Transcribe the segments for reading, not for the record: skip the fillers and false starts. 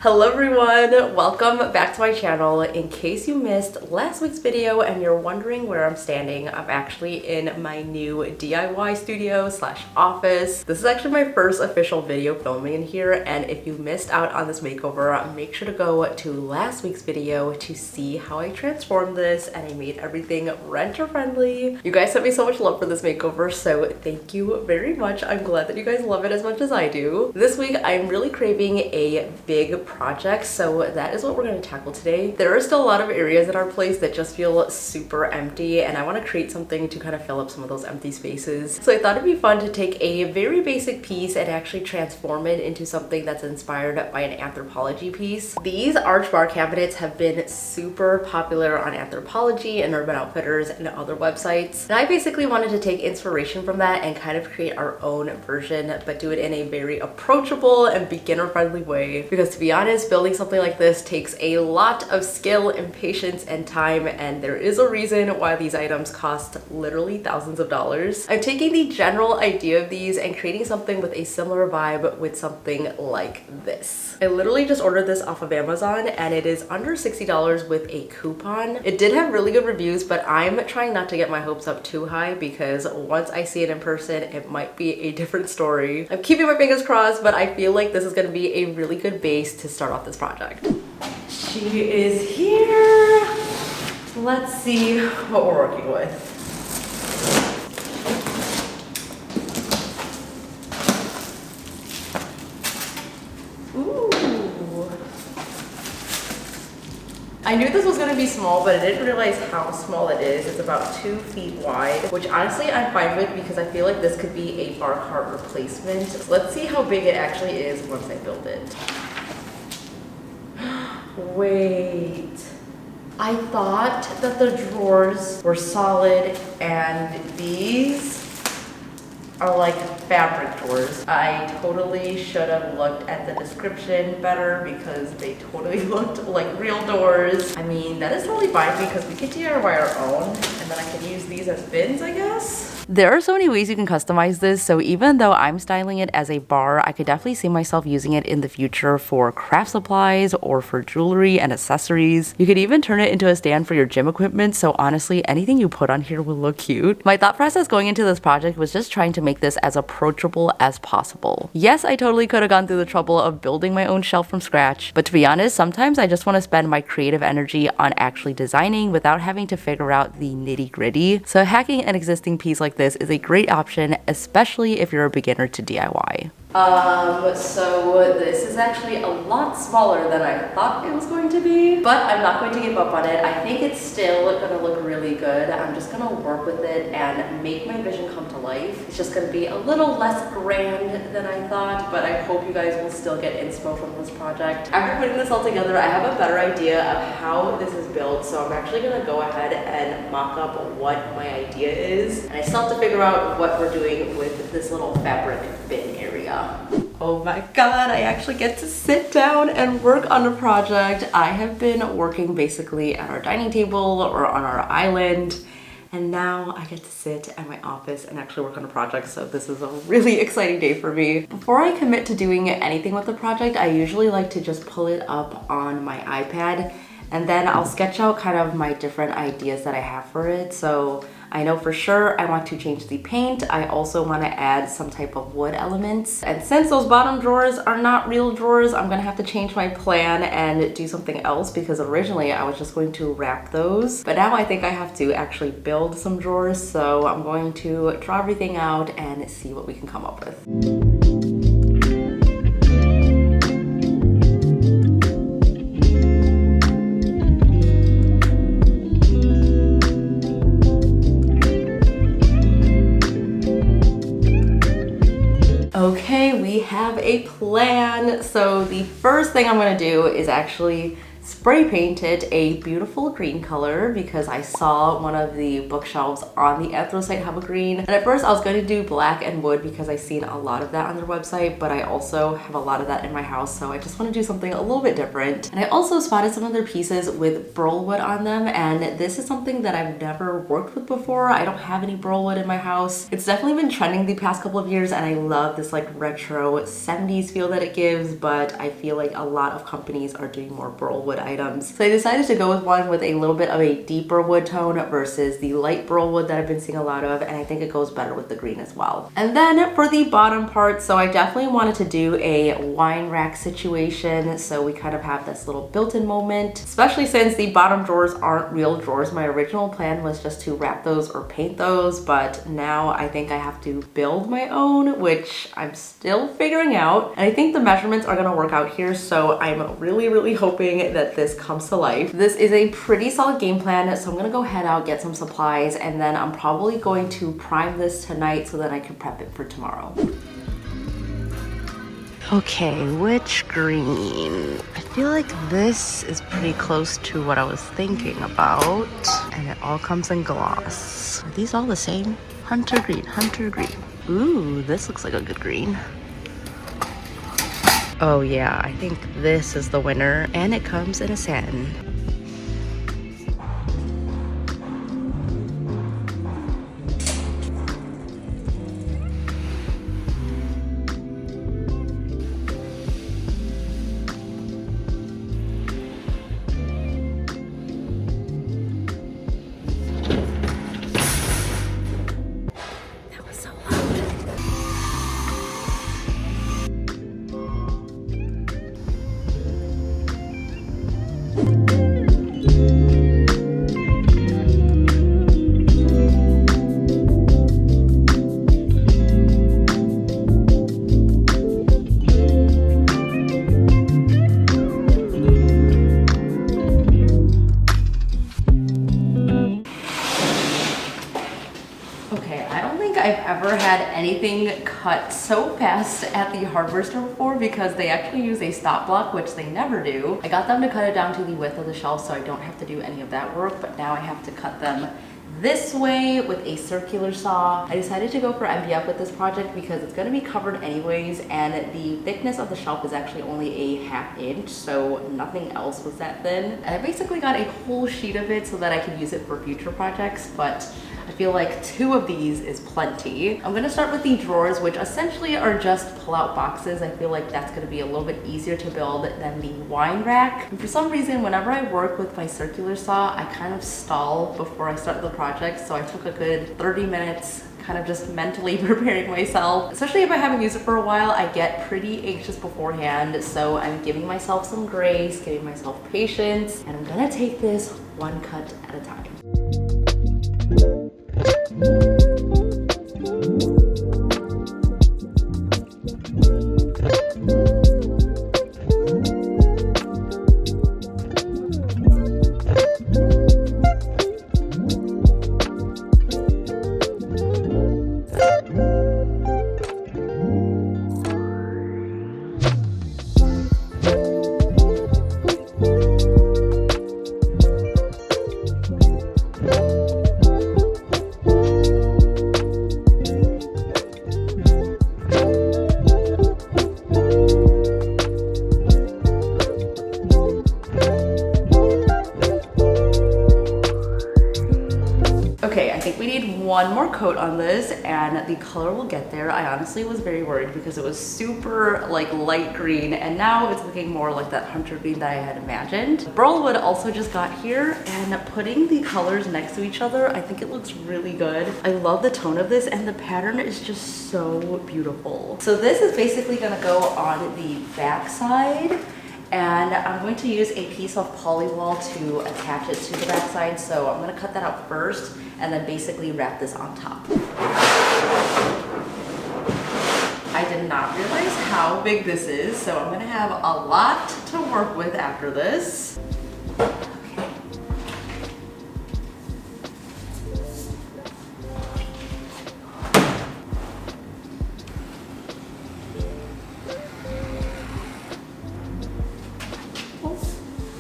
Hello everyone, welcome back to my channel. In case you missed last week's video and you're wondering where I'm standing, I'm actually in my new DIY studio slash office. This is actually my first official video filming in here, and if you missed out on this makeover, make sure to go to last week's video to see how I transformed this and I made everything renter friendly. You guys sent me so much love for this makeover, so thank you very much. I'm glad that you guys love it as much as I do. This week I'm really craving a big project, so that is what we're going to tackle today. There are still a lot of areas in our place that just feel super empty, and I want to create something to kind of fill up some of those empty spaces. So I thought it'd be fun to take a very basic piece and actually transform it into something that's inspired by an Anthropologie piece. These arch bar cabinets have been super popular on Anthropologie and Urban Outfitters and other websites, and I basically wanted to take inspiration from that and kind of create our own version, but do it in a very approachable and beginner-friendly way, because to be honest, building something like this takes a lot of skill and patience and time, and there is a reason why these items cost literally thousands of dollars. I'm taking the general idea of these and creating something with a similar vibe with something like this. I literally just ordered this off of Amazon and it is under $60 with a coupon. It did have really good reviews, but I'm trying not to get my hopes up too high because once I see it in person, it might be a different story. I'm keeping my fingers crossed, but I feel like this is going to be a really good base to start off this project. She is here. Let's see what we're working with. I knew this was going to be small, but I didn't realize how small it is. It's about 2 feet wide, which honestly I'm fine with because I feel like this could be a bar cart replacement. Let's see how big it actually is once I build it. Wait. I thought that the drawers were solid and these are like fabric drawers. I totally should have looked at the description better because they totally looked like real doors. I mean, that is totally fine because we can DIY our own, and then I can use these as bins, I guess. There are so many ways you can customize this, so even though I'm styling it as a bar, I could definitely see myself using it in the future for craft supplies or for jewelry and accessories. You could even turn it into a stand for your gym equipment, so honestly, anything you put on here will look cute. My thought process going into this project was just trying to make this as approachable as possible. Yes, I totally could have gone through the trouble of building my own shelf from scratch, but to be honest, sometimes I just want to spend my creative energy on actually designing without having to figure out the nitty-gritty. So hacking an existing piece like this is a great option, especially if you're a beginner to DIY. So this is actually a lot smaller than I thought it was going to be, but I'm not going to give up on it. I think it's still gonna look really good. I'm just gonna work with it and make my vision come to life. It's just gonna be a little less grand than I thought, but I hope you guys will still get inspo from this project. After putting this all together, I have a better idea of how this is built, so I'm actually gonna go ahead and mock up what my idea is, and I still have to figure out what we're doing with this little fabric bin area. Oh my god, I actually get to sit down and work on a project. I have been working basically at our dining table or on our island, and now I get to sit at my office and actually work on a project, so this is a really exciting day for me. Before I commit to doing anything with the project, I usually like to just pull it up on my iPad, and then I'll sketch out kind of my different ideas that I have for it. So I know for sure I want to change the paint. I also want to add some type of wood elements. And since those bottom drawers are not real drawers, I'm going to have to change my plan and do something else, because originally I was just going to wrap those. But now I think I have to actually build some drawers. So I'm going to draw everything out and see what we can come up with. Okay, we have a plan. So the first thing I'm gonna do is actually spray painted a beautiful green color because I saw one of the bookshelves on the Anthro site have a green. And at first I was going to do black and wood because I've seen a lot of that on their website, but I also have a lot of that in my house, so I just want to do something a little bit different. And I also spotted some of their pieces with burl wood on them, and this is something that I've never worked with before. I don't have any burl wood in my house. It's definitely been trending the past couple of years, and I love this like retro 70s feel that it gives, but I feel like a lot of companies are doing more burl wood items. So I decided to go with one with a little bit of a deeper wood tone versus the light burl wood that I've been seeing a lot of, and I think it goes better with the green as well. And then for the bottom part, so I definitely wanted to do a wine rack situation, so we kind of have this little built-in moment, especially since the bottom drawers aren't real drawers. My original plan was just to wrap those or paint those, but now I think I have to build my own, which I'm still figuring out. And I think the measurements are gonna work out here, so I'm really hoping that this comes to life. This is a pretty solid game plan, so I'm gonna go head out, get some supplies, and then I'm probably going to prime this tonight so that I can prep it for tomorrow. Okay, which green? I feel like this is pretty close to what I was thinking about, and it all comes in gloss. Are these all the same? Hunter green, hunter green. Ooh, this looks like a good green. Oh yeah, I think this is the winner, and it comes in a satin. I've ever had anything cut so fast at the hardware store before because they actually use a stop block, which they never do. I got them to cut it down to the width of the shelf so I don't have to do any of that work, but now I have to cut them this way with a circular saw. I decided to go for MDF with this project because it's going to be covered anyways, and the thickness of the shelf is actually only a ½ inch, so nothing else was that thin. And I basically got a whole sheet of it so that I could use it for future projects, but I feel like 2 of these is plenty. I'm gonna start with the drawers, which essentially are just pull-out boxes. I feel like that's gonna be a little bit easier to build than the wine rack. And for some reason, whenever I work with my circular saw, I kind of stall before I start the project. So I took a good 30 minutes kind of just mentally preparing myself. Especially if I haven't used it for a while, I get pretty anxious beforehand. So I'm giving myself some grace, giving myself patience, and I'm gonna take this one cut at a time. One more coat on this and the color will get there. I honestly was very worried because it was super like light green, and now it's looking more like that hunter green that I had imagined. Burlwood also just got here, and putting the colors next to each other, I think it looks really good. I love the tone of this, and the pattern is just so beautiful. So this is basically gonna go on the back side, and I'm going to use a piece of polywall to attach it to the back side. So I'm gonna cut that out first and then basically wrap this on top. I did not realize how big this is, so I'm gonna have a lot to work with after this.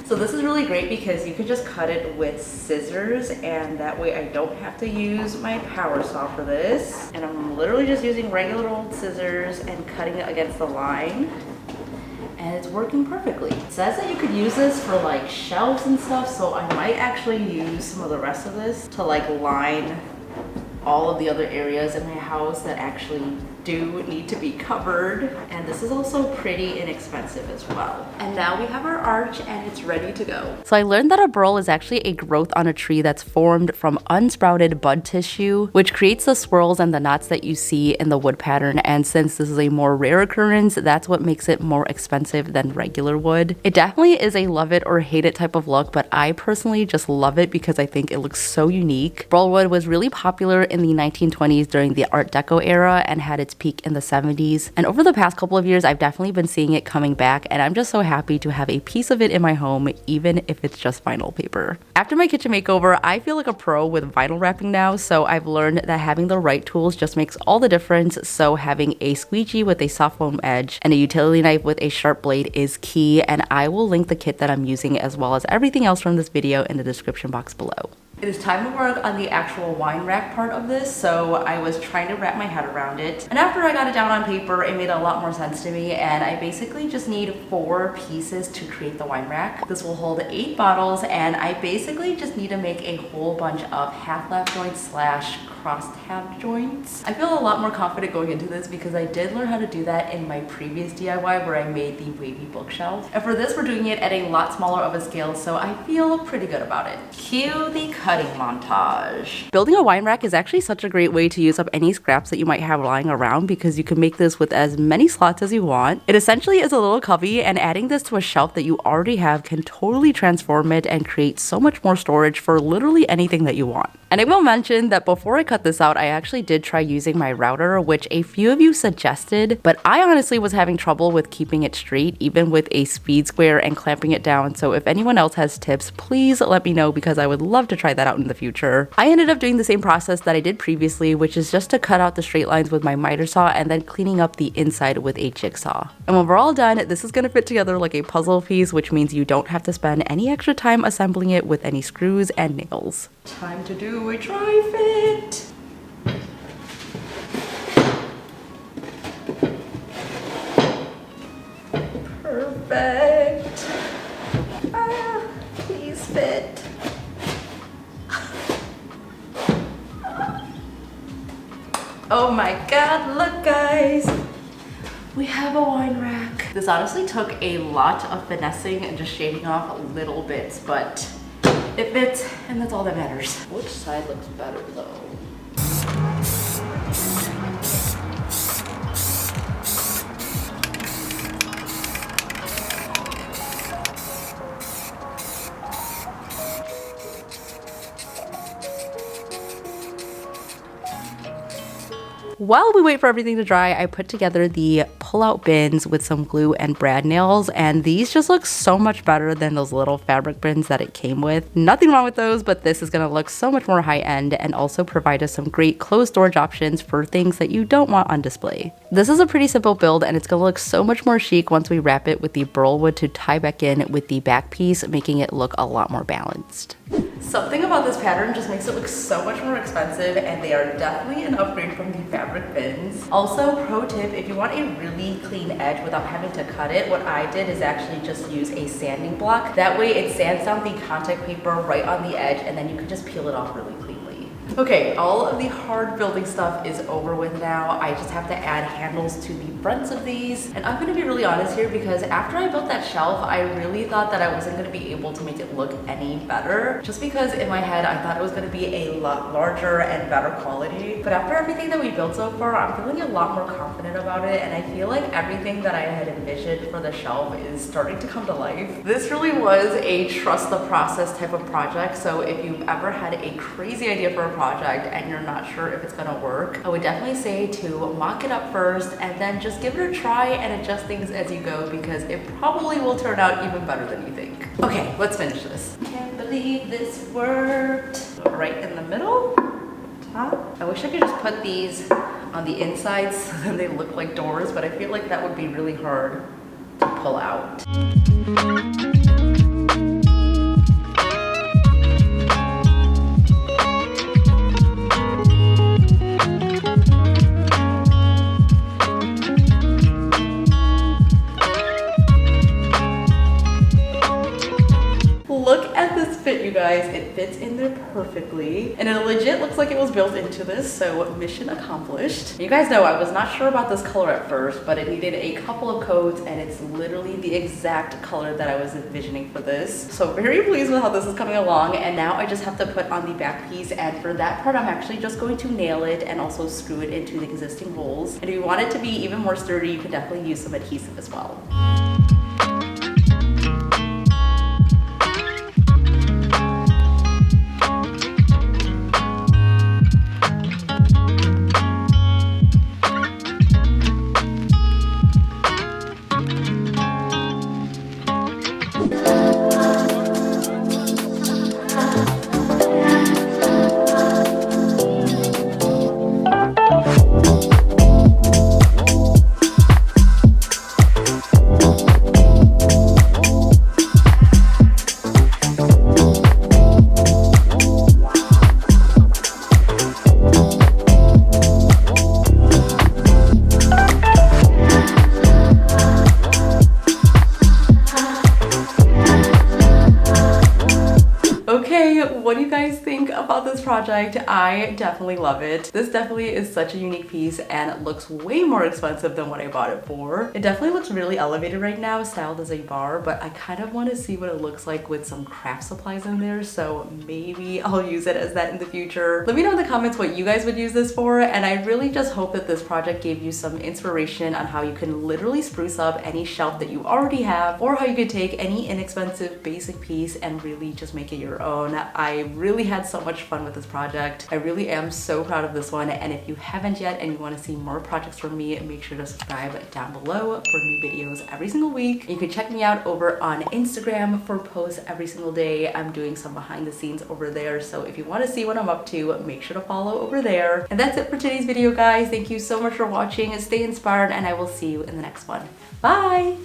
So So this is really great because you can just cut it with scissors, and that way I don't have to use my power saw for this. And I'm literally just using regular old scissors and cutting it against the line. And it's working perfectly. It says that you could use this for like shelves and stuff, so I might actually use some of the rest of this to like line all of the other areas in my house that actually do need to be covered. And this is also pretty inexpensive as well. And now we have our arch and it's ready to go. So I learned that a burl is actually a growth on a tree that's formed from unsprouted bud tissue, which creates the swirls and the knots that you see in the wood pattern. And since this is a more rare occurrence, that's what makes it more expensive than regular wood. It definitely is a love it or hate it type of look, but I personally just love it because I think it looks so unique. Burl wood was really popular in the 1920s during the Art Deco era and had its peak in the 70s. And over the past couple of years, I've definitely been seeing it coming back, and I'm just so happy to have a piece of it in my home, even if it's just vinyl paper. After my kitchen makeover, I feel like a pro with vinyl wrapping now, so I've learned that having the right tools just makes all the difference. So having a squeegee with a soft foam edge and a utility knife with a sharp blade is key, and I will link the kit that I'm using as well as everything else from this video in the description box below. It is time to work on the actual wine rack part of this, so I was trying to wrap my head around it. And after I got it down on paper, it made a lot more sense to me, and I basically just need 4 pieces to create the wine rack. This will hold 8 bottles, and I basically just need to make a whole bunch of half lap joints / cross tab joints. I feel a lot more confident going into this because I did learn how to do that in my previous DIY where I made the wavy bookshelf. And for this, we're doing it at a lot smaller of a scale, so I feel pretty good about it. Cue the cutting montage. Building a wine rack is actually such a great way to use up any scraps that you might have lying around because you can make this with as many slots as you want. It essentially is a little cubby, and adding this to a shelf that you already have can totally transform it and create so much more storage for literally anything that you want. And I will mention that before I cut this out, I actually did try using my router, which a few of you suggested, but I honestly was having trouble with keeping it straight, even with a speed square and clamping it down. So if anyone else has tips, please let me know because I would love to try that out in the future. I ended up doing the same process that I did previously, which is just to cut out the straight lines with my miter saw and then cleaning up the inside with a jigsaw. And when we're all done, this is going to fit together like a puzzle piece, which means you don't have to spend any extra time assembling it with any screws and nails. Time to do a try fit. Perfect. Please fit. Oh my god, look guys. We have a wine rack. This honestly took a lot of finessing and just shaving off little bits, but it fits and that's all that matters. Which side looks better though? While we wait for everything to dry, I put together the pull-out bins with some glue and brad nails, and these just look so much better than those little fabric bins that it came with. Nothing wrong with those, but this is going to look so much more high-end and also provide us some great closed storage options for things that you don't want on display. This is a pretty simple build, and it's going to look so much more chic once we wrap it with the burl wood to tie back in with the back piece, making it look a lot more balanced. Something about this pattern just makes it look so much more expensive, and they are definitely an upgrade from the fabric bins. Also, pro tip, if you want a really clean edge without having to cut it, what I did is actually just use a sanding block. That way it sands down the contact paper right on the edge, and then you can just peel it off really cleanly. Okay, all of the hard building stuff is over with now. I just have to add handles to the fronts of these. And I'm gonna be really honest here because after I built that shelf, I really thought that I wasn't gonna be able to make it look any better. Just because in my head, I thought it was gonna be a lot larger and better quality. But after everything that we built so far, I'm feeling a lot more confident about it. And I feel like everything that I had envisioned for the shelf is starting to come to life. This really was a trust the process type of project. So if you've ever had a crazy idea for a project and you're not sure if it's gonna work, I would definitely say to mock it up first and then just give it a try and adjust things as you go because it probably will turn out even better than you think. Okay, let's finish this. Can't believe this worked. Right in the middle, top. I wish I could just put these on the inside so that they look like doors, but I feel like that would be really hard to pull out. fit, you guys. It fits in there perfectly. And it legit looks like it was built into this, so mission accomplished. You guys know I was not sure about this color at first, but it needed a couple of coats, and it's literally the exact color that I was envisioning for this. So very pleased with how this is coming along, and now I just have to put on the back piece, and for that part I'm actually just going to nail it and also screw it into the existing holes. And if you want it to be even more sturdy, you can definitely use some adhesive as well. What do you guys think about this project? I definitely love it. This definitely is such a unique piece, and it looks way more expensive than what I bought it for. It definitely looks really elevated right now, styled as a bar, but I kind of want to see what it looks like with some craft supplies in there, so maybe I'll use it as that in the future. Let me know in the comments what you guys would use this for, and I really just hope that this project gave you some inspiration on how you can literally spruce up any shelf that you already have, or how you could take any inexpensive basic piece and really just make it your own. I really had so much fun with this project. I really am so proud of this one, and if you haven't yet and you want to see more projects from me, make sure to subscribe down below for new videos every single week. You can check me out over on Instagram for posts every single day. I'm doing some behind the scenes over there, so if you want to see what I'm up to, make sure to follow over there. And that's it for today's video, guys. Thank you so much for watching. Stay inspired, and I will see you in the next one. Bye!